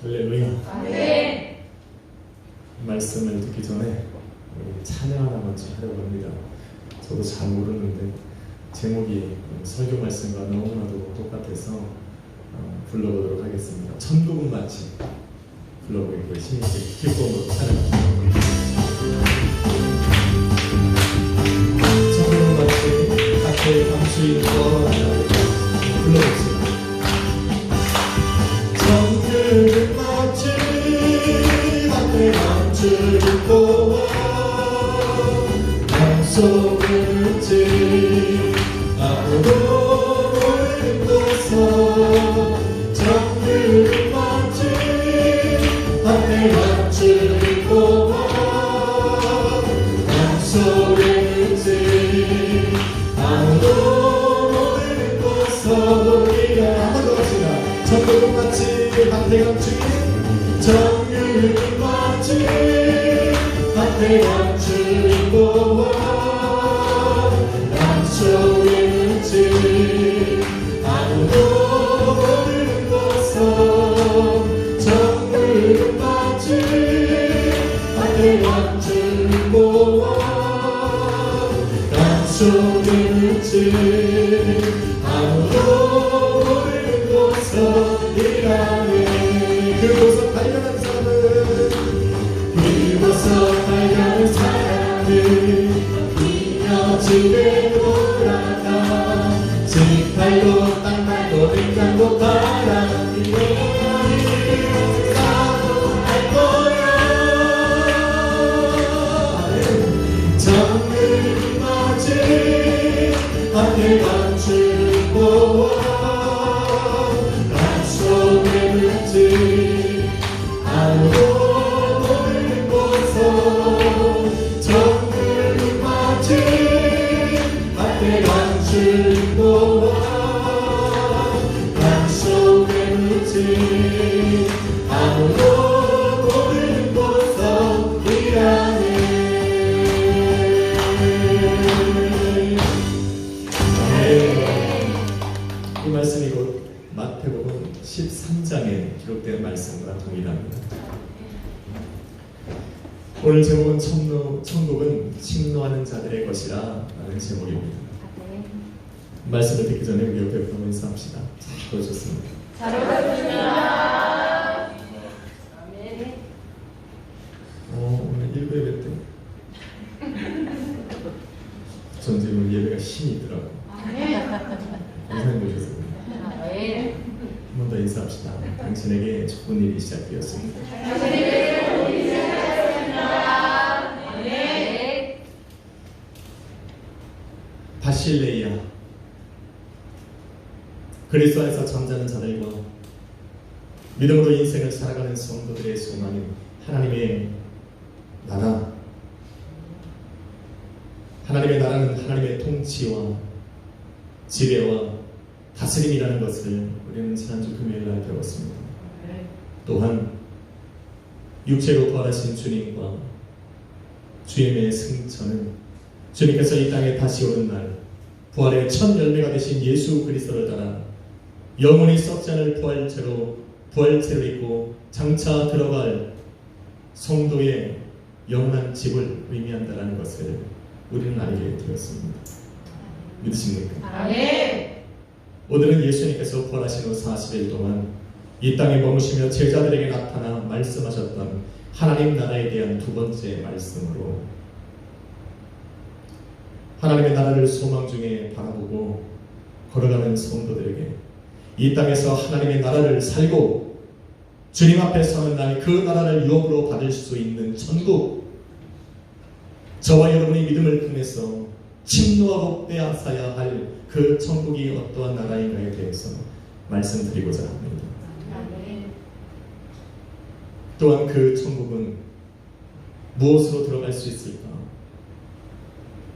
할렐루야. 아멘. 말씀을 듣기 전에 우리 찬양 하나 먼저 하려고 합니다. 저도 잘 모르는데 제목이 설교 말씀과 너무나도 똑같아서 불러보도록 하겠습니다. 천국은 마치 불러보겠고요. 신이께 기쁨으로 찬양합니다. 천국은 마치 밭에 감추인 것 불러보세요. 천국은 마치 밭에 감추인 것 약속을 지 아무도 모르는 곳서 천국은 마치 밭에 감추인 것 약속을 지 아무도 모르는 곳서 우리가 한번더 합시다. 천국은 마치 밭에 감추인 천국은 마치 밭에 감추인 것 약속의 지 아무도 모르는 곳서 천국은 마치 밭에 감추인 것 약속의 지 아무도 모르는 곳서이라네. 그곳서 발견한 사람은 그곳서 발견한 사람은 이며 집에 돌아가 지팔도 땅말도 냉장고 바람이고 사모할 거야. 천국은 마치 밭에 감추인 것 약속의 지 아무도 모르는 곳서 천국은 마치 밭에 감추인 것 약속의 지 아무도 모르는 곳서이라네. 이 말씀이 곧 마태복음 13장에 기록된 말씀과 동일합니다. 오늘 제목은 천국은 침노하는 자들의 것이라 라는 제목입니다. 말씀을 듣기 전에 우리 옆에 한번 인사합시다. 잘 오셨습니다. 잘 오셨습니다. 아멘. 오늘 1부 예배 때 전체 오늘 예배가 힘이 있더라고요. 인사님 오셨습니다. 아멘. 한 번 더 인사합시다. 당신에게 좋은 일이 시작되었습니다. 바실레이아, 그리스도 안에서 잠자는 자들과 믿음으로 인생을 살아가는 성도들의 소망인 하나님의 나라. 하나님의 나라는 하나님의 통치와 지배와 다스림이라는 것을 우리는 지난주 금요일날 배웠습니다. 또한 육체로 부활하신 주님과 주님의 승천은 주님께서 이 땅에 다시 오는 날 부활의 첫 열매가 되신 예수 그리스도를 따라 영원히 썩지 않을 부활체를 입고 장차 들어갈 성도의 영원한 집을 의미한다는 것을 우리는 알게 되었습니다. 믿으십니까? 아멘. 오늘은 예수님께서 부활하신 후 40일 동안 이 땅에 머무시며 제자들에게 나타나 말씀하셨던 하나님 나라에 대한 두 번째 말씀으로 하나님의 나라를 소망 중에 바라보고 걸어가는 성도들에게 이 땅에서 하나님의 나라를 살고 주님 앞에 서는 날 그 나라를 유업으로 받을 수 있는 천국, 저와 여러분의 믿음을 통해서 침노하고 빼앗아야 할 그 천국이 어떠한 나라인가에 대해서 말씀드리고자 합니다. 또한 그 천국은 무엇으로 들어갈 수 있을까?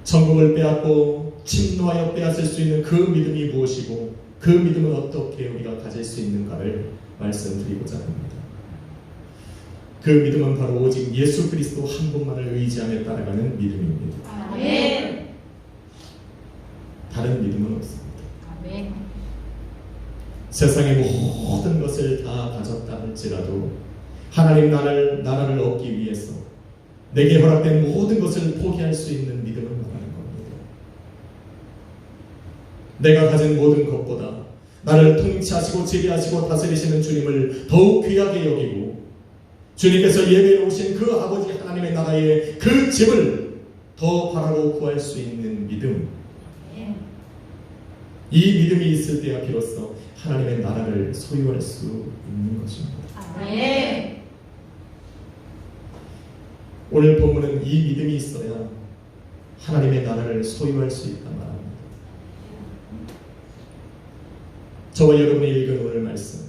천국을 빼앗고 침노하여 빼앗을 수 있는 그 믿음이 무엇이고 그 믿음은 어떻게 우리가 가질 수 있는가를 말씀드리고자 합니다. 그 믿음은 바로 오직 예수 그리스도 한 분만을 의지하며 따라가는 믿음입니다. 아멘. 다른 믿음은 없습니다. 아멘. 세상의 모든 것을 것을 다 가졌다 할지라도 하나님 나라를 얻기 위해서 내게 허락된 모든 것을 포기할 수 있는 믿음을 말하는 겁니다. 내가 가진 모든 것보다 나를 통치하시고 지배하시고 다스리시는 주님을 더욱 귀하게 여기고 주님께서 예배해 오신 그 아버지 하나님의 나라의 그 집을 더 바라고 구할 수 있는 믿음, 이 믿음이 있을 때야 비로소 하나님의 나라를 소유할 수 있는 것입니다. 아멘. 오늘 본문은 이 믿음이 있어야 하나님의 나라를 소유할 수 있다 말합니다. 저와 여러분이 읽은 오늘 말씀,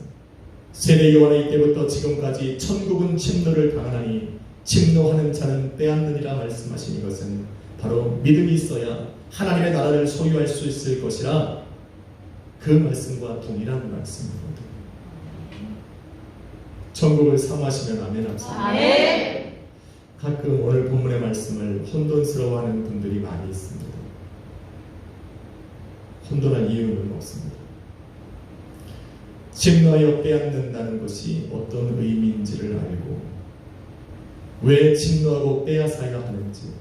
세례 요한의 때부터 지금까지 천국은 침노를 당하나니 침노하는 자는 빼앗느니라 말씀하신 이것은 바로 믿음이 있어야 하나님의 나라를 소유할 수 있을 것이라 그 말씀과 동일한 말씀입니다. 천국을 사모하시면 아멘 하세요. 아멘. 가끔 오늘 본문의 말씀을 혼돈스러워하는 분들이 많이 있습니다. 혼돈한 이유는 없습니다. 침노하여 빼앗는다는 것이 어떤 의미인지를 알고 왜 침노하고 빼앗아야 하는지,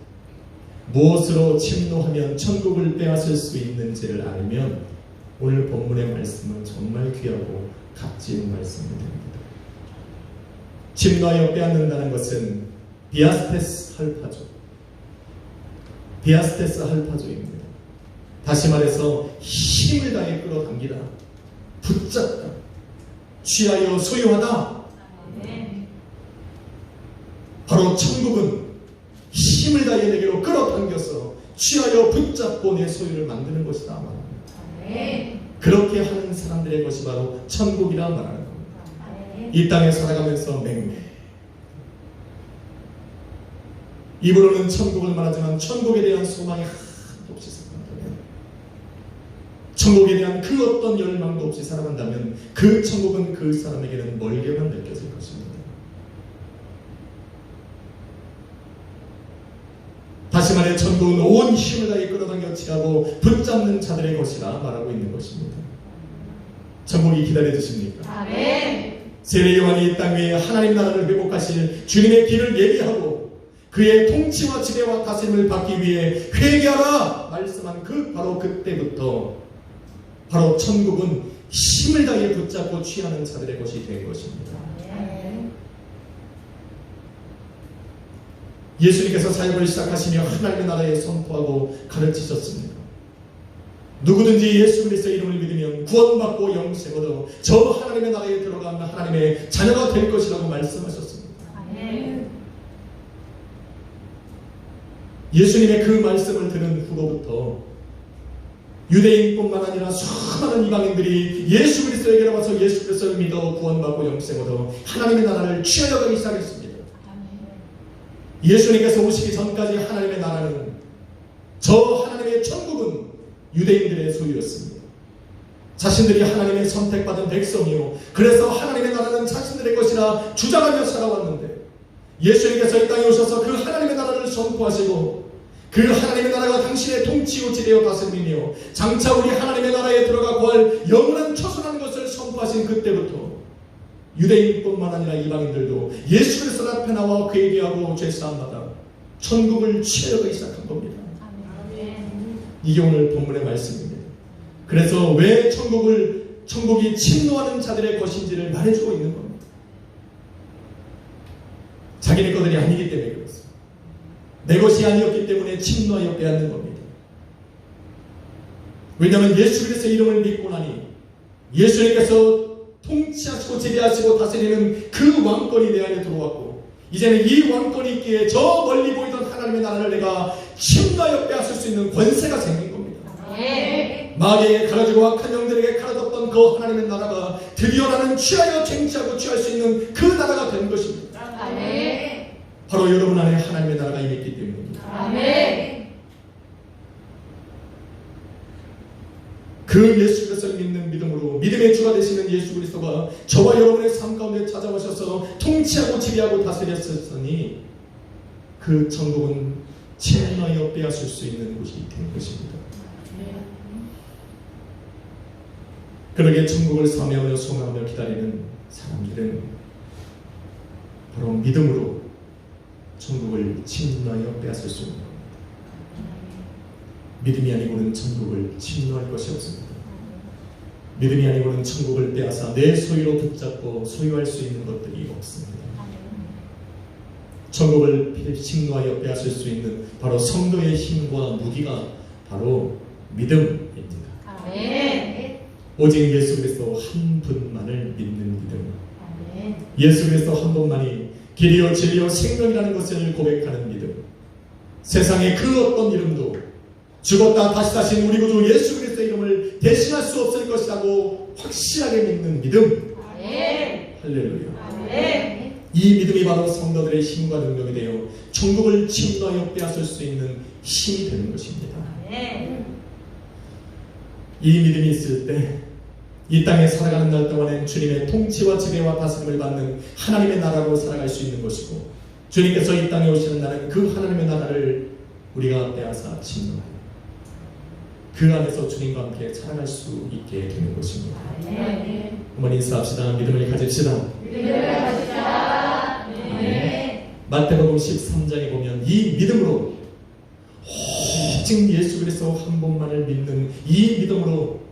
무엇으로 침노하면 천국을 빼앗을 수 있는지를 알면 오늘 본문의 말씀은 정말 귀하고 값진 말씀이 됩니다. 침노하여 빼앗는다는 것은 비아스테스 할파조, 비아스테스 할파조입니다. 다시 말해서 힘을 다해 끌어당기다, 붙잡다, 취하여 소유하다. 바로 천국은 힘을 다해 내게로 끌어당겨서 취하여 붙잡고 내 소유를 만드는 것이다 말합니다. 그렇게 하는 사람들의 것이 바로 천국이라 말하는 겁니다. 이 땅에 살아가면서 맹매, 입으로는 천국을 말하지만 천국에 대한 소망이 하나도 없이 살아간다면, 천국에 대한 그 어떤 열망도 없이 살아간다면 그 천국은 그 사람에게는 멀게만 느껴질 것입니다. 다시 말해 천국은 온 힘을 다해 끌어당겨 취하고 붙잡는 자들의 것이라 말하고 있는 것입니다. 천국이 기다려주십니까? 아멘. 세례 요한이 이 땅 위에 하나님 나라를 회복하실 주님의 길을 예비하고 그의 통치와 지배와 다스림을 받기 위해 회개하라 말씀한 바로 그때부터 바로 천국은 힘을 다해 붙잡고 취하는 자들의 것이 된 것입니다. 예수님께서 사역을 시작하시며 하나님의 나라에 선포하고 가르치셨습니다. 누구든지 예수 그리스도의 이름을 믿으면 구원받고 영생 얻어 저 하나님의 나라에 들어가면 하나님의 자녀가 될 것이라고 말씀하셨습니다. 예수님의 그 말씀을 들은 후로부터 유대인뿐만 아니라 수많은 이방인들이 예수 그리스도에게 와서 예수 그리스도를 믿어 구원받고 영생 얻어 하나님의 나라를 취하여 가기 시작했습니다. 예수님께서 오시기 전까지 하나님의 나라는, 저 하나님의 천국은 유대인들의 소유였습니다. 자신들이 하나님의 선택받은 백성이요, 그래서 하나님의 나라는 자신들의 것이라 주장하며 살아왔는데 예수님께서 이 땅에 오셔서 그 하나님의 나라를 선포하시고 그 하나님의 나라가 당신의 통치요 지배요 다스림이며 장차 우리 하나님의 나라에 들어가 구할 영원한 처소라는 것을 선포하신 그때부터 유대인뿐만 아니라 이방인들도 예수 그리스도 앞에 나와 회개하고 죄사함받아 천국을 취하려기 시작한 겁니다. 이게 오늘 본문의 말씀입니다. 그래서 왜 천국이 침노하는 자들의 것인지를 말해주고 있는 겁니다. 자기네 것들이 아니기 때문에 그렇습니다. 내 것이 아니었기 때문에 침노하여 빼앗는 겁니다. 왜냐하면 예수 그리스도의 이름을 믿고 나니 예수님께서 통치하시고 지배하시고 다스리는 그 왕권이 내 안에 들어왔고 이제는 이 왕권이 있기에 저 멀리 보이던 하나님의 나라를 내가 침노하여 빼앗을 수 있는 권세가 생긴 겁니다. 마귀에게 가라지고 악한 영들에게 가라졌던 그 하나님의 나라가 드디어 나는 취하여 쟁취하고 취할 수 있는 그 나라가 된 것입니다. 바로 여러분 안에 하나님의 나라가 임했기 때문입니다. 그 예수 그리스도를 믿는 믿음으로 믿음의 주가 되시는 예수 그리스도가 저와 여러분의 삶 가운데 찾아오셔서 통치하고 지배하고 다스렸으니 그 천국은 침노하여 빼앗을 수 있는 곳이 된 것입니다. 그러게 천국을 사모하며 소망하며 기다리는 사람들은 바로 믿음으로 천국을 침노하여 빼앗을 수 있는 겁니다. 믿음이 아니고는 천국을 침노할 것이 없습니다. 믿음이 아니고는 천국을 빼앗아 내 소유로 붙잡고 소유할 수 있는 것들이 없습니다. 천국을 침노하여 빼앗을 수 있는 바로 성도의 힘과 무기가 바로 믿음입니다. 아멘. 오직 예수 그리스도 한 분만을 믿는 믿음. 아멘. 예수 그리스도 한 분만이 길이요 진리요 생명이라는 것을 고백하는 믿음. 세상의 그 어떤 이름도 죽었다 다시 사신 우리 구주 예수 그리스도의 이름을 대신할 수 없을 것이라고 확실하게 믿는 믿음. 아멘. 할렐루야. 아멘. 이 믿음이 바로 성도들의 힘과 능력이 되어 천국을 침노하여 빼앗을 수 있는 힘이 되는 것입니다. 아멘. 이 믿음이 있을 때 이 땅에 살아가는 날 동안엔 주님의 통치와 지배와 다스림을 받는 하나님의 나라로 살아갈 수 있는 것이고, 주님께서 이 땅에 오시는 날은 그 하나님의 나라를 우리가 빼앗아 침노하여 그 안에서 주님과 함께 살아갈 수 있게 되는 것입니다. 아멘. 한번 인사합시다. 믿음을 가집시다. 믿음을 가지자. 아멘. 마태복음 13장에 보면 이 믿음으로 오직 예수 그리스도 한 분만을 믿는 이 믿음으로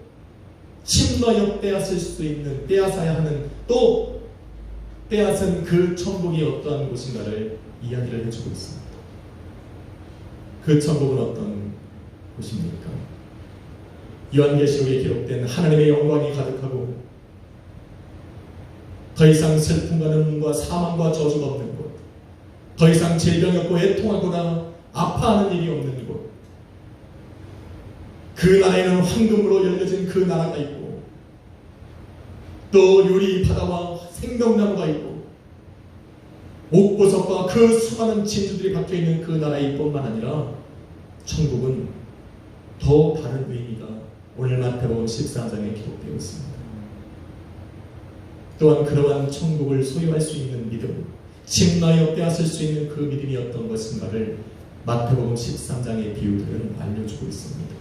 침노하여 빼앗을 수 있는, 빼앗아야 하는, 또 빼앗은 그 천국이 어떠한 곳인가를 이야기를 해주고 있습니다. 그 천국은 어떤 곳입니까? 요한계시록에 기록된 하나님의 영광이 가득하고 더 이상 슬픔과 눈물과 사망과 저주가 없는 곳, 더 이상 질병이 없고 애통하거나 아파하는 일이 없는 곳, 그 나라에는 황금으로 열려진 그 나라가 있고, 또 유리 바다와 생명나무가 있고, 옥보석과 그 수많은 진주들이 박혀있는 그 나라일 뿐만 아니라 천국은 더 다른 의미가 오늘 마태복음 14장에 기록되어 있습니다. 또한 그러한 천국을 소유할 수 있는 믿음, 침노하여 빼앗을 수 있는 그 믿음이 어떤 것인가를 마태복음 13장의 비유들은 알려주고 있습니다.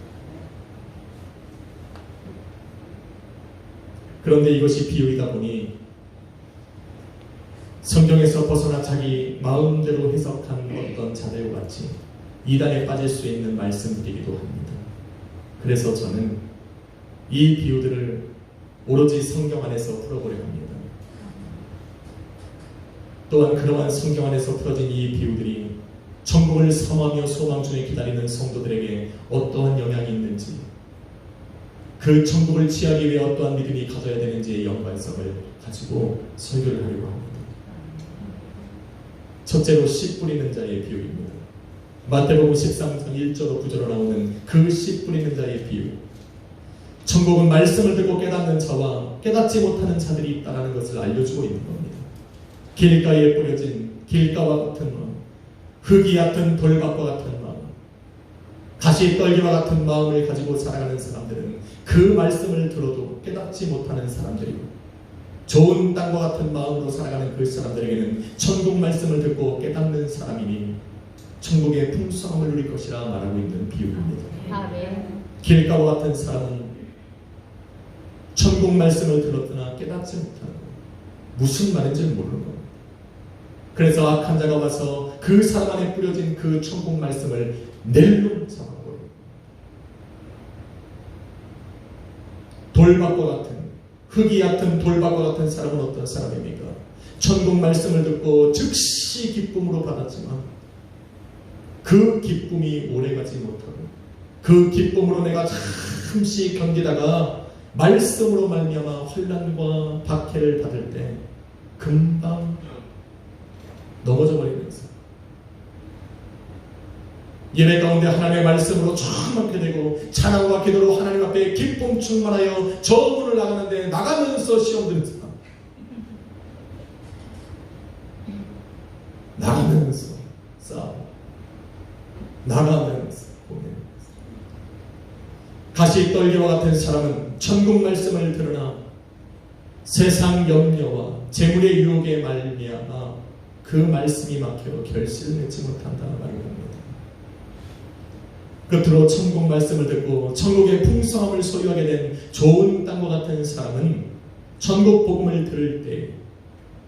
그런데 이것이 비유이다 보니 성경에서 벗어나 자기 마음대로 해석한 어떤 자들과 같이 이단에 빠질 수 있는 말씀들이기도 합니다. 그래서 저는 이 비유들을 오로지 성경 안에서 풀어보려 합니다. 또한 그러한 성경 안에서 풀어진 이 비유들이 천국을 섬하며 소망 중에 기다리는 성도들에게 어떠한 영향이 있는지, 그 천국을 취하기 위해 어떠한 믿음이 가져야 되는지의 연관성을 가지고 설교를 하려고 합니다. 첫째로 씨 뿌리는 자의 비유입니다. 마태복음 13장 1절로 9절로 나오는 그 씨 뿌리는 자의 비유. 천국은 말씀을 듣고 깨닫는 자와 깨닫지 못하는 자들이 있다는 것을 알려주고 있는 겁니다. 길가에 뿌려진 길가와 같은 마음, 흙이 얕은 돌밭과 같은 마음, 가시떨기와 같은 마음을 가지고 살아가는 사람들은 그 말씀을 들어도 깨닫지 못하는 사람들이고, 좋은 땅과 같은 마음으로 살아가는 그 사람들에게는 천국 말씀을 듣고 깨닫는 사람이니 천국의 풍성함을 누릴 것이라 말하고 있는 비유입니다. 아멘. 길가와 같은 사람은 천국 말씀을 들었으나 깨닫지 못하는 것, 무슨 말인지 모르는 것. 그래서 악한 자가 와서 그 사람 안에 뿌려진 그 천국 말씀을 낼름 잡아버려요. 돌밭과 같은, 흙이 얕은 돌밭과 같은 사람은 어떤 사람입니까? 천국 말씀을 듣고 즉시 기쁨으로 받았지만 그 기쁨이 오래가지 못하고, 그 기쁨으로 내가 잠시 견디다가 말씀으로 말미암아 환난과 박해를 받을 때 금방 넘어져 버리면서 예배 가운데 하나님의 말씀으로 충만하게 되고 찬양과 기도로 하나님 앞에 기쁨 충만하여 저 문을 나가는데 나가면서 시험 드는 사람, 나가면서 싸움, 나가면서 고민, 가시떨기와 같은 사람은 천국 말씀을 들으나 세상 염려와 재물의 유혹에 말미암아 그 말씀이 막혀 결실을 맺지 못한다는 말을 합니다. 끝으로 천국 말씀을 듣고 천국의 풍성함을 소유하게 된 좋은 땅과 같은 사람은 천국 복음을 들을 때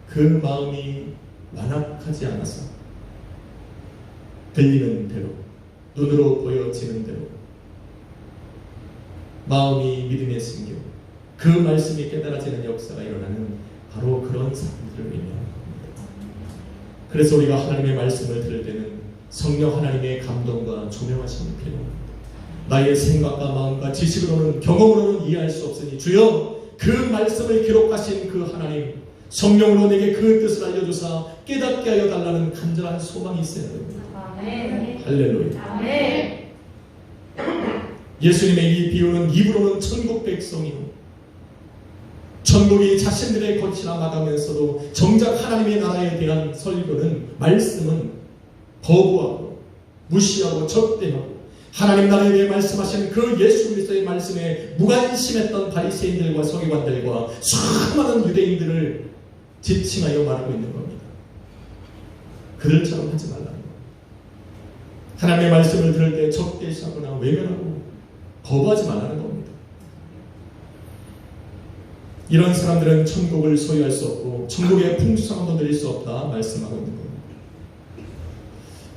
그 마음이 완악하지 않아서 들리는 대로, 눈으로 보여지는 대로 마음이 믿음에 숨겨 그 말씀이 깨달아지는 역사가 일어나는 바로 그런 사람들을 의미하는 겁니다. 그래서 우리가 하나님의 말씀을 들을 때는 성령 하나님의 감동과 조명하심이 필요합니다. 나의 생각과 마음과 지식으로는, 경험으로는 이해할 수 없으니 주여 그 말씀을 기록하신 그 하나님, 성령으로 내게 그 뜻을 알려주사 깨닫게 하여 달라는 간절한 소망이 있어야 됩니다. 아멘. 할렐루야. 아멘. 예수님의 이 비유는 입으로는 천국 백성이요, 천국이 자신들의 겉이라 나가면서도 정작 하나님의 나라에 대한 설교는, 말씀은 거부하고 무시하고 적대하고 하나님 나라에 대해 말씀하신 그 예수 그리스도의 말씀에 무관심했던 바리새인들과 서기관들과 수많은 유대인들을 지칭하여 말하고 있는 겁니다. 그들처럼 하지 말라는 겁니다. 하나님의 말씀을 들을 때 적대시하거나 외면하고 거부하지 말라는 겁니다. 이런 사람들은 천국을 소유할 수 없고 천국의 풍성함도 누릴 수 없다 말씀하고 있는 겁니다.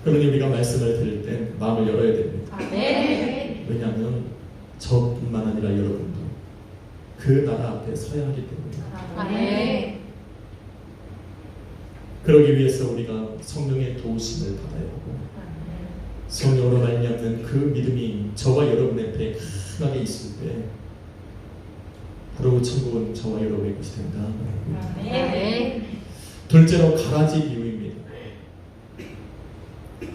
그러니 우리가 말씀을 들을 때 마음을 열어야 됩니다. 아멘. 왜냐하면 저뿐만 아니라 여러분도 그 나라 앞에 서야 하기 때문입니다. 아멘. 그러기 위해서 우리가 성령의 도우심을 받아야 하고 성령으로 말미암는 그 믿음이 저와 여러분 앞에 강하게 있을 때 바로 천국은 저와 여러분의 것이 된다. 아멘. 둘째로 가라지 비유입니다.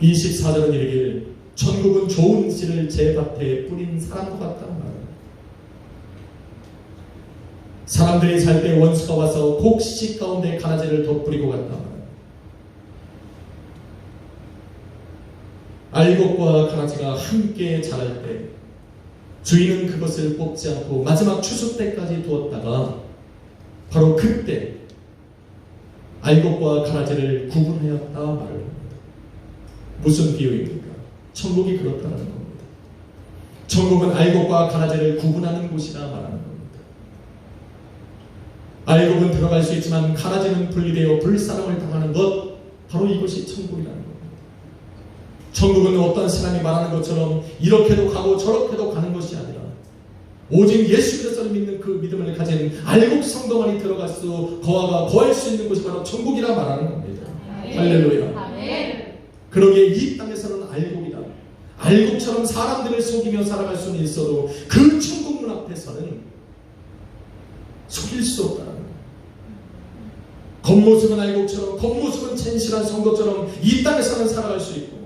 24절은 이르길 천국은 좋은 씨를 제 밭에 뿌린 사람과 같다 말합니다. 사람들이 살 때 원수가 와서 곡식 가운데 가라지를 덧뿌리고 갔다 말합니다. 알곡과 가라지가 함께 자랄 때 주인은 그것을 뽑지 않고 마지막 추수 때까지 두었다가 바로 그때 알곡과 가라지를 구분하였다 말을 합니다. 무슨 비유입니까? 천국이 그렇다는 겁니다. 천국은 알곡과 가라지를 구분하는 곳이라 말하는 겁니다. 알곡은 들어갈 수 있지만 가라지는 분리되어 불사랑을 당하는 것, 바로 이것이 천국이라는 겁니다. 천국은 어떤 사람이 말하는 것처럼 이렇게도 가고 저렇게도 가는 것이 아니라 오직 예수 그리스도를 믿는 그 믿음을 가진 알곡 성도만이 들어갈 수, 거할 수 있는 곳이 바로 천국이라 말하는 겁니다. 할렐루야. 아멘. 그러기에 이 땅에서는 알곡이다, 알곡처럼 사람들을 속이며 살아갈 수는 있어도 그 천국 문 앞에서는 속일 수 없다는 거예요. 겉모습은 알곡처럼, 겉모습은 진실한 성도처럼 이 땅에서는 살아갈 수 있고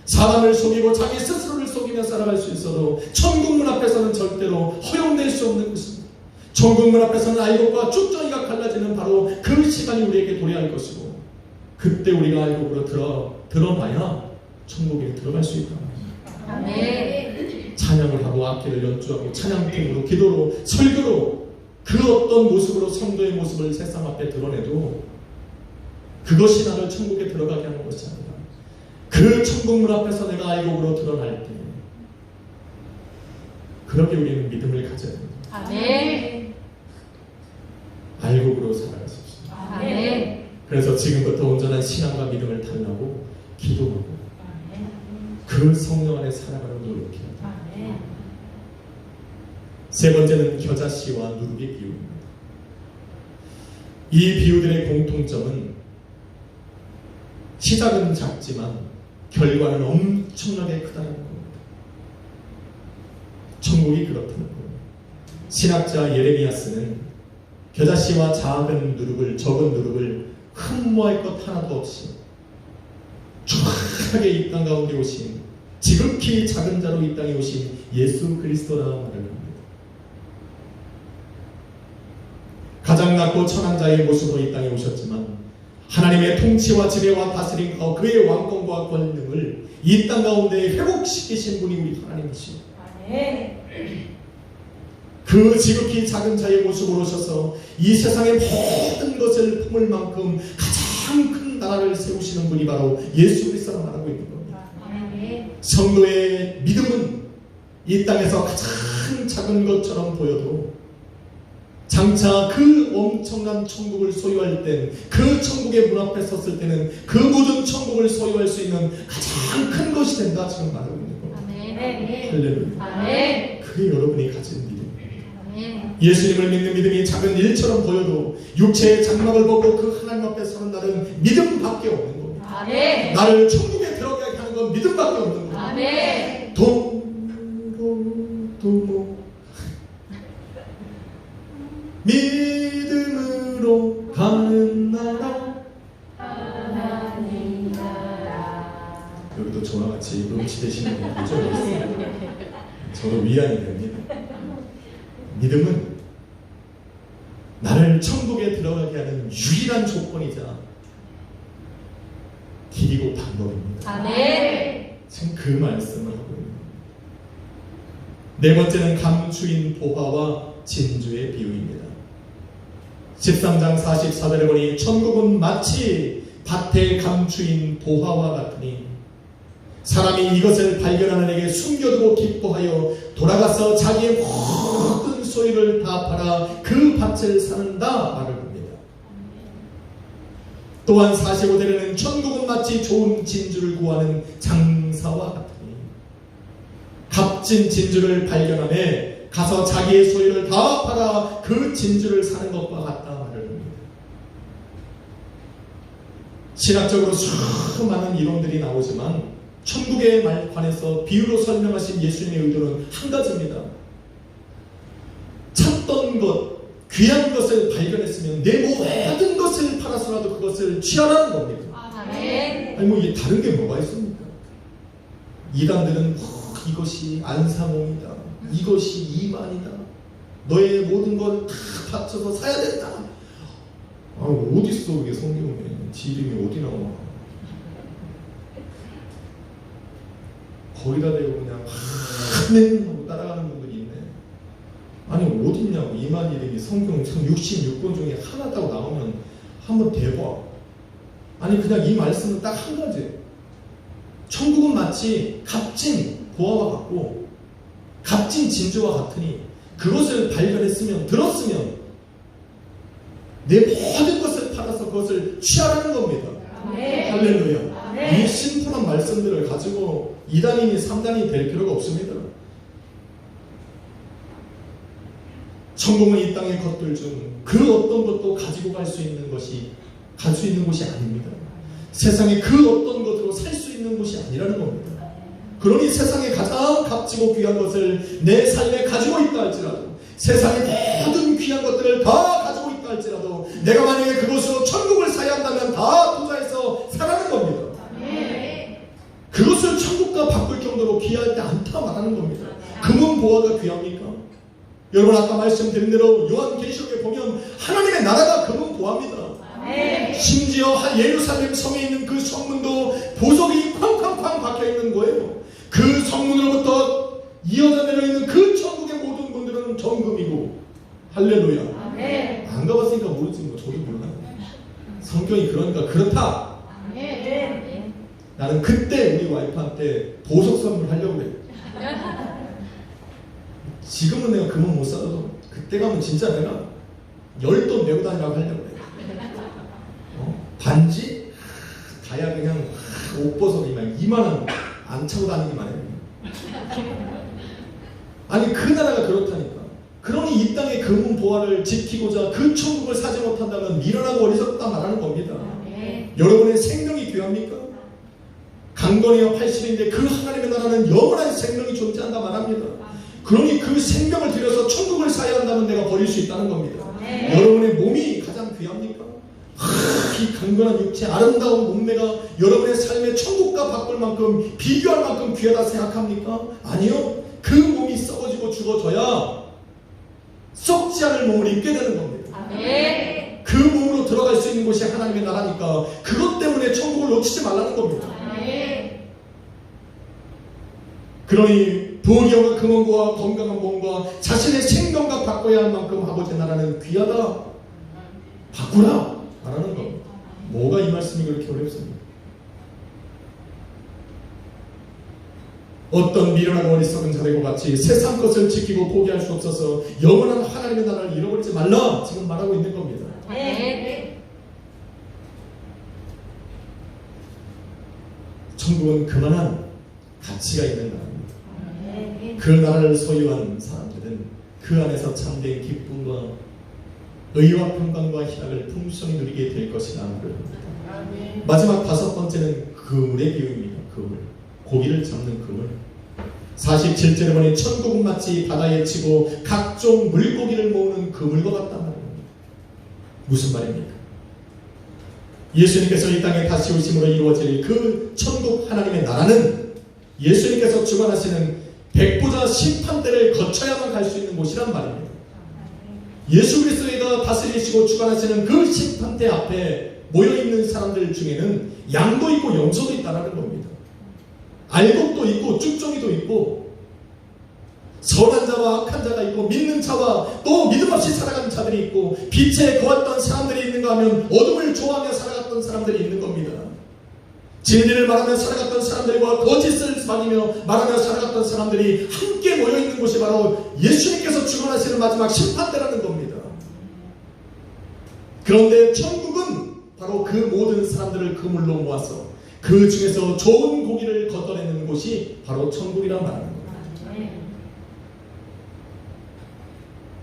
사람을 속이고 자기 스스로를 속이며 살아갈 수 있어도 천국 문 앞에서는 절대로 허용될 수 없는 것입니다. 천국 문 앞에서는 알곡과 쭉정이가 갈라지는 바로 그 시간이 우리에게 도래할 것이고 그때 우리가 알곡으로 드러나야 천국에 들어갈 수 있다. 아멘. 찬양을 하고 악기를 연주하고 찬양팀으로, 기도로, 설교로 그 어떤 모습으로 성도의 모습을 세상 앞에 드러내도 그것이 나를 천국에 들어가게 하는 것이 아니라 그 천국문 앞에서 내가 알곡으로 드러날 때 그렇게 우리는 믿음을 가져야 됩니다. 아멘. 알곡으로 살아갈 수 있습니다. 아멘. 그래서 지금부터 온전한 신앙과 믿음을 달라고 기도하고 그 성령 안에 살아가는 노력해야 됩니다. 아멘. 세 번째는 겨자씨와 누룩의 비유입니다. 이 비유들의 공통점은 시작은 작지만 결과는 엄청나게 크다는 겁니다. 천국이 그렇다는 겁니다. 신학자 예레미야스는 겨자씨와 작은 누룩을 흠모할 것 하나도 없이 정확하게 이 땅 가운데 오신, 지극히 작은 자로 이 땅에 오신 예수 그리스도라 말을 합니다. 가장 낮고 천한 자의 모습으로 이 땅에 오셨지만 하나님의 통치와 지배와 다스림과 그의 왕권과 권능을 이 땅 가운데 회복시키신 분이 우리 하나님이시오. 아멘. 그 지극히 작은 자의 모습으로 오셔서 이 세상의 모든 것을 품을 만큼 가장 큰 나라를 세우시는 분이 바로 예수 그리스도라 말하고 있는 겁니다. 아멘. 성도의 믿음은 이 땅에서 가장 작은 것처럼 보여도 장차 그 엄청난 천국을 소유할 땐, 그 천국의 문 앞에 섰을 때는 그 모든 천국을 소유할 수 있는 가장 큰 것이 된다 지금 말하고 있는 겁니다. 아멘. 할렐루야. 아멘. 그게 여러분이 가진 믿음이에요. 아멘. 예수님을 믿는 믿음이 작은 일처럼 보여도 육체의 장막을 보고 그 하나님 앞에 서는 날은 믿음밖에 없는 겁니다. 아멘. 나를 천국에 들어가게 하는 건 믿음밖에 없는 겁니다. 아멘. 도모 믿음으로 가는 나라. 하나님 나라. 여기도 저와 같이 음치되시는 분들 좀 있어요. 저도 위안이 됩니다. 믿음은 나를 천국에 들어가게 하는 유일한 조건이자 길이고 방법입니다. 아멘. 지금 그 말씀을 하고 있는 겁니다. 네 번째는 감추인 보화와 진주의 비유입니다. 13장 44절에 보니 천국은 마치 밭에 감추인 보화와 같으니 사람이 이것을 발견하는 에게 숨겨두고 기뻐하여 돌아가서 자기의 모든 소유를 다 팔아 그 밭을 사는다 말을 합니다. 또한 45절에는 천국은 마치 좋은 진주를 구하는 장사와 같으니 값진 진주를 발견하며 가서 자기의 소유를 다 팔아 그 진주를 사는 것과 같다 말을 합니다. 신학적으로 수많은 이론들이 나오지만 천국에 관해서 비유로 설명하신 예수님의 의도는 한 가지입니다. 찾던 것, 귀한 것을 발견했으면 내 모든 것을 팔아서라도 그것을 취하라는 겁니다. 아멘. 아니 뭐 이게 다른 게 뭐가 있습니까? 이단들은 이것이 안사몽이다, 이것이 이만이다, 너의 모든 걸 다 바쳐서 사야 된다. 아 어디 있어 그게 성경에? 지 이름이 어디 나와? 거기다 대고 그냥 아멘 하고 따라가는 분들이 있네. 아니 어딨냐고. 이만 이름이 성경 66권 중에 하나 딱 나오면 한번 대봐. 아니 그냥 이 말씀은 딱 한 가지. 천국은 마치 값진 보화와 같고 값진 진주와 같으니 그것을 발견했으면, 들었으면 내 모든 것을 팔아서 그것을 취하라는 겁니다. 아멘. 할렐루야. 아멘. 이 심플한 말씀들을 가지고 2단이니 3단이 될 필요가 없습니다. 천국은 이 땅의 것들 중 그 어떤 것도 가지고 갈 수 있는 곳이 아닙니다. 세상에 그 어떤 것으로 살 수 있는 곳이 아니라는 겁니다. 그러니 세상에 가장 값지고 귀한 것을 내 삶에 가지고 있다 할지라도, 세상의 모든 귀한 것들을 다 가지고 있다 할지라도 내가 만약에 그것으로 천국을 사야 한다면 다 투자해서 사라는 겁니다. 그것을 천국과 바꿀 정도로 귀하지 않다 말하는 겁니다. 금은 보화가 귀합니까? 여러분 아까 말씀드린 대로 요한계시록에 보면 하나님의 나라가 금은 보화입니다. 심지어 예루살렘 성에 있는 그 성문도 보석이 쾅쾅쾅 박혀있는 거예요. 그 성문으로부터 이어져 내려있는 그 천국의 모든 문들은 정금이고. 할렐루야. 안 가봤으니까 모르지 뭐. 저도 몰라요. 성경이 그러니까 그렇다. 나는 그때 우리 와이프한테 보석 선물하려고 그래. 지금은 내가 금은 못 사도 그때 가면 진짜 내가 10돈 메고 다니라고 하려고 그래. 반지? 다야 그냥 옷벗어이만 2만원 안 차고 다니기만 해. 아니 그 나라가 그렇다니까. 그러니 이 땅의 금은 보화를 지키고자 그 천국을 사지 못한다면 미련하고 어리석다 말하는 겁니다. 여러분의 생명이 귀합니까? 강건해야 80인데 그 하나님의 나라는 영원한 생명이 존재한다 말합니다. 그러니 그 생명을 들여서 천국을 사야 한다면 내가 버릴 수 있다는 겁니다. 여러분의 몸이 가장 귀합니까? 이 강건한 육체, 아름다운 몸매가 여러분의 삶의 천국과 바꿀 만큼, 비교할 만큼 귀하다 생각합니까? 아니요. 그 몸이 썩어지고 죽어져야 썩지 않을 몸을 입게 되는 겁니다. 그 몸으로 들어갈 수 있는 곳이 하나님의 나라니까 그것 때문에 천국을 놓치지 말라는 겁니다. 그러니 부귀와 금은과 건강한 몸과 자신의 생명과 바꿔야 할 만큼 아버지의 나라는 귀하다. 바꾸라 말하는 겁니다. 뭐가 이 말씀이 그렇게 어렵습니까? 어떤 미련하고 어리석은 자들과 같이 세상 것을 지키고 포기할 수 없어서 영원한 하나님의 나라를 잃어버리지 말라 지금 말하고 있는 겁니다. 천국은 그만한 가치가 있는 나라입니다. 그 나라를 소유한 사람들은 그 안에서 참된 기쁨과 의와 평강과 희락을 풍성히 누리게 될 것이라 그럽니다. 마지막 다섯 번째는 그물의 비유입니다. 그물, 고기를 잡는 그물. 47절에 보니 천국은 마치 바다에 치고 각종 물고기를 모으는 그물과 같단 말입니다. 무슨 말입니까? 예수님께서 이 땅에 다시 오심으로 이루어질 그 천국 하나님의 나라는 예수님께서 주관하시는 백보자 심판대를 거쳐야만 갈 수 있는 곳이란 말입니다. 예수 그리스도가 다스리시고 주관하시는 그 심판대 앞에 모여있는 사람들 중에는 양도 있고 염소도 있다는 겁니다. 알곡도 있고 쭉정이도 있고 선한 자와 악한 자가 있고 믿는 자와 또 믿음 없이 살아가는 자들이 있고 빛에 거했던 사람들이 있는가 하면 어둠을 좋아하며 살아갔던 사람들이 있는 겁니다. 진리를 말하며 살아갔던 사람들과 거짓을 말하며 살아갔던 사람들이 함께 모여있는 곳이 바로 예수님께서 주관하시는 마지막 심판대라는 겁니다. 그런데 천국은 바로 그 모든 사람들을 그물로 모아서 그 중에서 좋은 고기를 걷어내는 곳이 바로 천국이란 말하는 겁니다.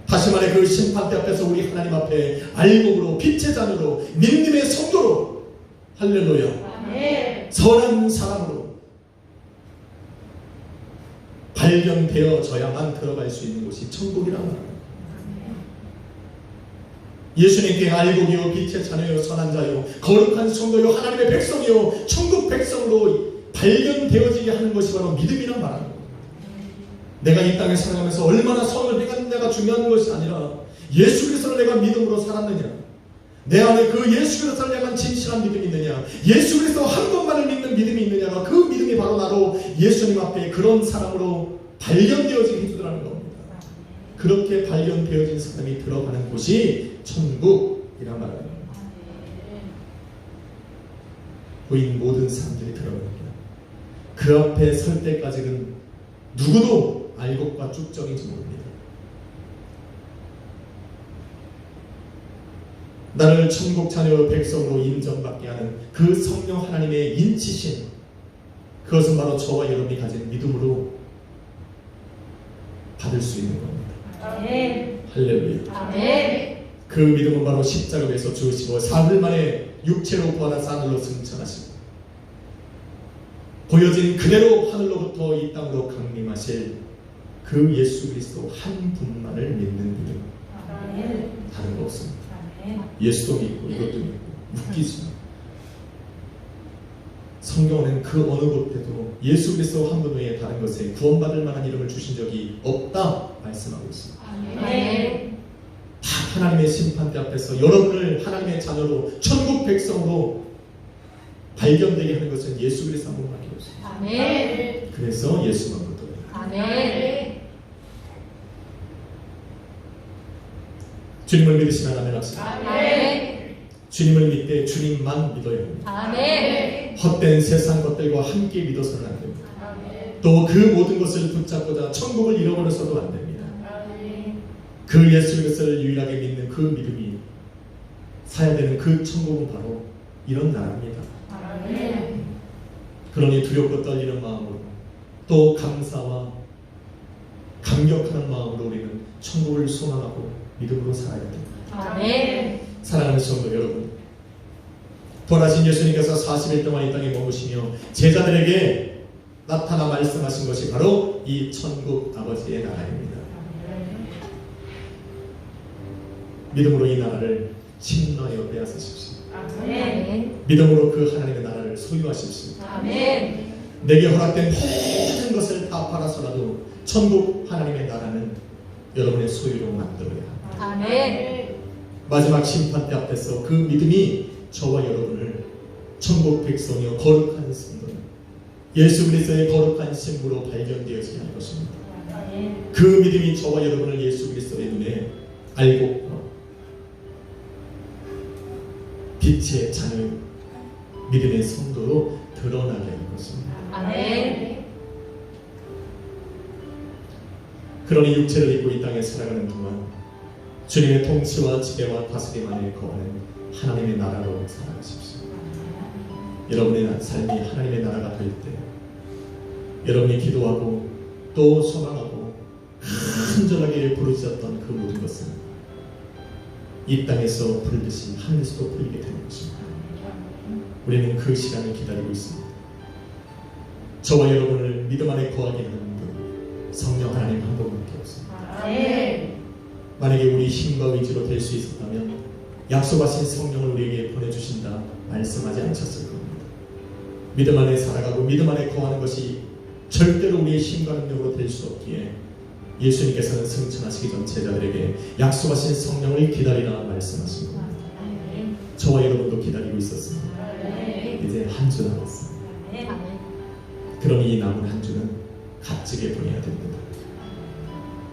다시 말해 그 심판대 앞에서 우리 하나님 앞에 알곡으로 빛의 자녀로 믿음의 성도로 할렐루야 선한 사람으로 발견되어져야만 들어갈 수 있는 곳이 천국이란 말입니다. 예수님께 알곡이요 빛의 자녀요 선한 자요 거룩한 성도요 하나님의 백성이요 천국 백성으로 발견되어지게 하는 것이 바로 믿음이란 말입니다. 내가 이 땅에 살아가면서 얼마나 선을 행했느냐가 중요한 것이 아니라 예수 그리스도를 내가 믿음으로 살았느냐, 내 안에 그 예수 그리스도를 향한 진실한 믿음이 있느냐, 예수 그리스도 한 분만을 믿는 믿음이 있느냐가 그 믿음이 바로 나로 예수님 앞에 그런 사람으로 발견되어지게 해주더라는 겁니다. 그렇게 발견되어진 사람이 들어가는 곳이 천국이란 말입니다. 보인 모든 사람들이 들어갑니다. 그 앞에 설 때까지는 누구도 알곡과 쭉정인지 모릅니다. 나를 천국 자녀 백성으로 인정받게 하는 그 성령 하나님의 인치심, 그것은 바로 저와 여러분이 가진 믿음으로 받을 수 있는 겁니다. 아멘. 할렐루야. 아멘. 그 믿음은 바로 십자가에서 주시고 사흘 만에 육체로 부활하사 하늘로 승천하시고 보여진 그대로 하늘로부터 이 땅으로 강림하실 그 예수 그리스도 한 분만을 믿는 믿음. 아멘. 다른 거 없습니다. 아멘. 예수도 믿고 이것도 믿고 웃기지 마. 성경은 그 어느 곳에도 예수 그리스도 한 분 외에 다른 것에 구원받을 만한 이름을 주신 적이 없다 말씀하고 있습니다. 아멘. 다 하나님의 심판대 앞에서 여러분을 하나님의 자녀로 천국 백성으로 발견되게 하는 것은 예수 그리스도 한 분밖에 없습니다. 아멘. 그래서 예수만 믿어요. 아멘. 주님을 믿으시면 아멘 합시다. 아멘. 주님을 믿되 주님만 믿어야 합니다. 아멘. 헛된 세상 것들과 함께 믿어서는 안 됩니다. 아멘. 또 그 모든 것을 붙잡고자 천국을 잃어버려서도 안 됩니다. 아멘. 그 예수 그리스도를 유일하게 믿는 그 믿음이 사야 되는 그 천국은 바로 이런 나라입니다. 아멘. 그러니 두렵고 떨리는 마음으로 또 감사와 감격하는 마음으로 우리는 천국을 소망하고 믿음으로 살아야 됩니다. 아멘. 사랑하는 성도 여러분, 돌아가신 예수님께서 40일 동안 이 땅에 머무시며 제자들에게 나타나 말씀하신 것이 바로 이 천국 아버지의 나라입니다. 믿음으로 이 나라를 침노하여 빼앗으십시오. 아멘. 믿음으로 그 하나님의 나라를 소유하십시오. 아멘. 내게 허락된 모든 것을 다 팔아서라도 천국 하나님의 나라는 여러분의 소유로 만들어야 합니다. 아멘. 마지막 심판대 앞에서 그 믿음이 저와 여러분을 천국 백성이요 거룩한 성도, 예수 그리스도의 거룩한 신부로 발견되어지게 할 것입니다. 아멘. 그 믿음이 저와 여러분을 예수 그리스도의 눈에 알고 빛의 자녀, 믿음의 성도로 드러나게 할 것입니다. 아멘. 그러니 육체를 입고 이 땅에 살아가는 동안 주님의 통치와 지배와 다스림 안에 거하는 하나님의 나라로 살아가십시오. 여러분의 삶이 하나님의 나라가 될 때 여러분이 기도하고 또 소망하고 간절하게 부르짖었던 그 모든 것은 이 땅에서 부르듯이 하늘에서도 부르게 되는 것입니다. 우리는 그 시간을 기다리고 있습니다. 저와 여러분을 믿음 안에 거하게 하는 분 성령 하나님 한 분밖에 없습니다. 만약에 우리 힘과 의지로 될 수 있었다면 약속하신 성령을 우리에게 보내주신다 말씀하지 않으셨을 겁니다. 믿음 안에 살아가고 믿음 안에 거하는 것이 절대로 우리의 힘과 능력으로 될 수 없기에 예수님께서는 승천하시기 전 제자들에게 약속하신 성령을 기다리라 말씀하신 겁니다. 저와 여러분도 기다리고 있었습니다. 이제 한 주 남았습니다. 그러니 이 남은 한 주는 값지게 보내야 됩니다.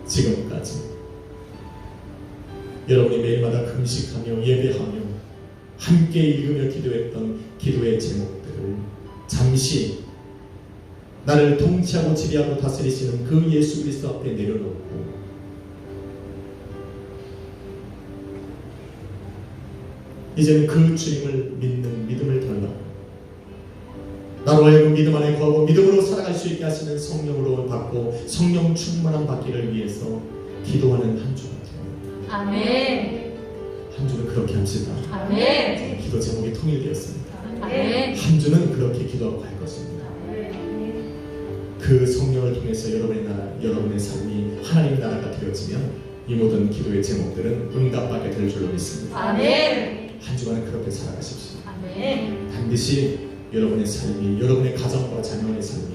지금까지 여러분이 매일마다 금식하며 예배하며 함께 읽으며 기도했던 기도의 제목들을 잠시 나를 통치하고 지배하고 다스리시는 그 예수 그리스도 앞에 내려놓고 이제는 그 주님을 믿는 믿음을 달라고 나로 하여금 믿음 안에 거하고 믿음으로 살아갈 수 있게 하시는 성령으로 받고 성령 충만함 받기를 위해서 기도하는 한 주가 되어요. 아멘. 한 주는 그렇게 합시다. 아멘. 기도 제목이 통일되었습니다. 아멘. 한 주는 그렇게 기도하고 갈 것입니다. 그 성령을 통해서 여러분의 나라, 여러분의 삶이 하나님의 나라가 되어지면 이 모든 기도의 제목들은 응답받게 될 줄로 믿습니다. 아멘. 한 주간은 그렇게 살아가십시오. 아멘. 반드시 여러분의 삶이, 여러분의 가정과 자녀의 삶이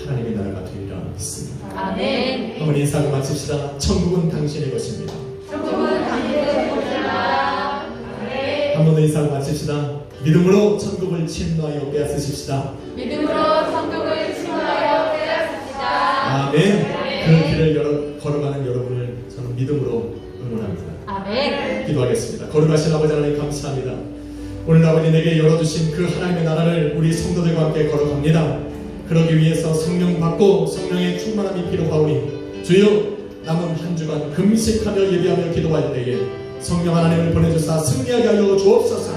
하나님의 나라가 되리라 믿습니다. 아멘. 한번 인사하고 마칩시다. 천국은 당신의 것입니다. 천국은 당신의 것이다. 아멘. 한 번 더 인사하고 마칩시다. 믿음으로 천국을 침노하여 빼앗으십시다. 믿음으로 천국을 침노하여 빼앗으시다. 아멘. 그 길을 걸어가는 여러분을 저는 믿음으로 응원합니다. 아멘. 기도하겠습니다. 거룩하신 아버지 하나님 감사합니다. 오늘 아버지 내게 열어주신 그 하나님의 나라를 우리 성도들과 함께 걸어갑니다. 그러기 위해서 성령 받고 성령의 충만함이 필요하오니 주여 남은 한 주간 금식하며 예배하며 기도할 때에 성령 하나님을 보내주사 승리하게 하여 주옵소서.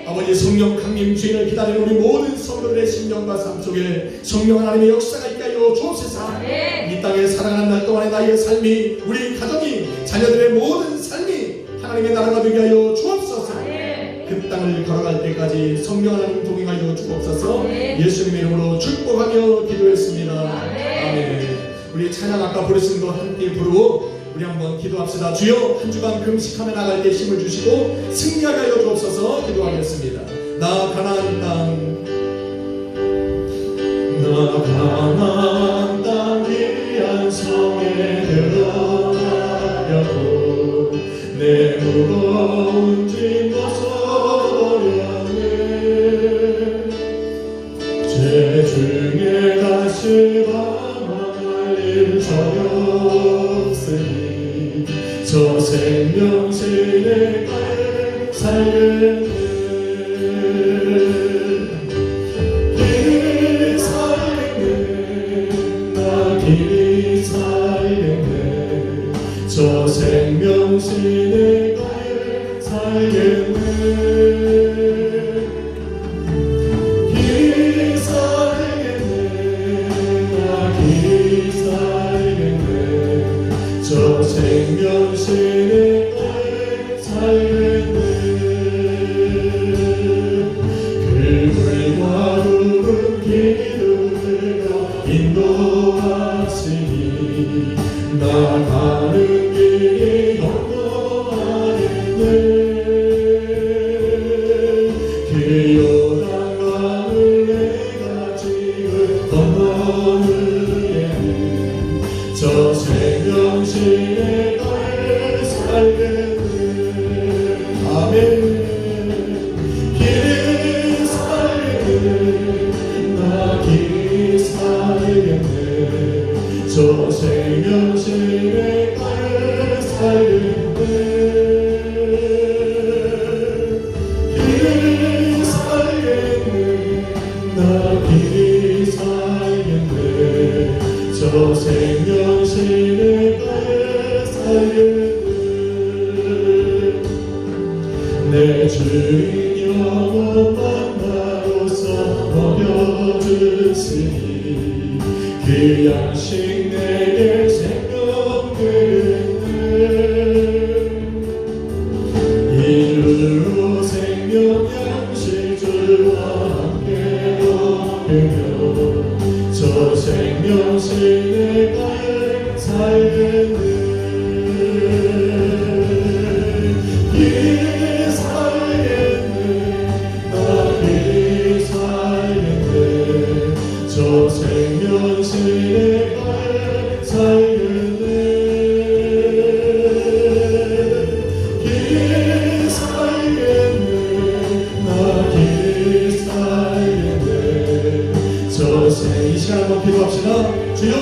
아버지 성령 강림 주인을 기다리는 우리 모든 성도들의 심령과 삶 속에 성령 하나님의 역사가 있게 하여 주옵소서. 이 땅에 살아가는 날 동안의 나의 삶이 우리 가족이 자녀들의 모든 삶이 하나님의 나라가 되게 하여 주옵소서. 그 땅을 걸어갈 때까지 성령 하나님 동행하여 주옵소서. 예수님의 이름으로 축복하며 기도했습니다. 아멘. 우리 찬양 아까 부르신 거 함께 부르고 우리 한번 기도합시다. 주여 한 주간 금식하며 나갈 때 힘을 주시고 승리하게 하여 주옵소서. 기도하겠습니다. 나 가나안 땅, 나 가나안 땅 위한 성에 들어가려고 내 무거운 짐 벗어버렸네. 죄 중에 다시 방황할 저녁 없으니 저 생명신의 가에 살겠네. 길이 살겠네. 나 길이 살겠네. 저 생명신의 가에 살겠네. 길이 살겠네. 나 길이 살겠네. 저 생명신의 가에 살겠네. 그물과 굵은 기둥들과 인도하시니 나 가는 길이 영원하겠네. 그 요단강을 내가 지금 건너느에는 저 생명신의 가에 살겠네. 아멘. 길이 살겠네. 나 길이 살겠네. 저 생명신의 가에 살겠네. 길이 살겠네. 있으니 그 양식 내게 생명 되네. 이 눈으로 생명 양식 주와 함께 먹으며 저 생명식 내가 살겠네. 이 살겠네. 나 살겠네. 저 생명식 내가 살겠네. 이 살겠네. 나 살겠네. 저 이 시간 한번 기도합시다. 주여,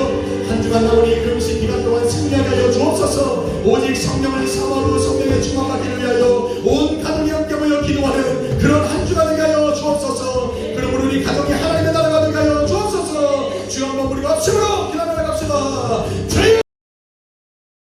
한 주간 나오니 금식 기간 동안 승리하게 하여 주옵소서. 오직 성령을 사모하고 성령의 충만하기를 위하여 온 가족이 함께 모여 기도하는 그런 한 주가 되게 하여 주옵소서. 그러므로 우리 가족이 하나님의 나라가 되게 하여 주옵소서. 주여, 한번 우리가 합심으로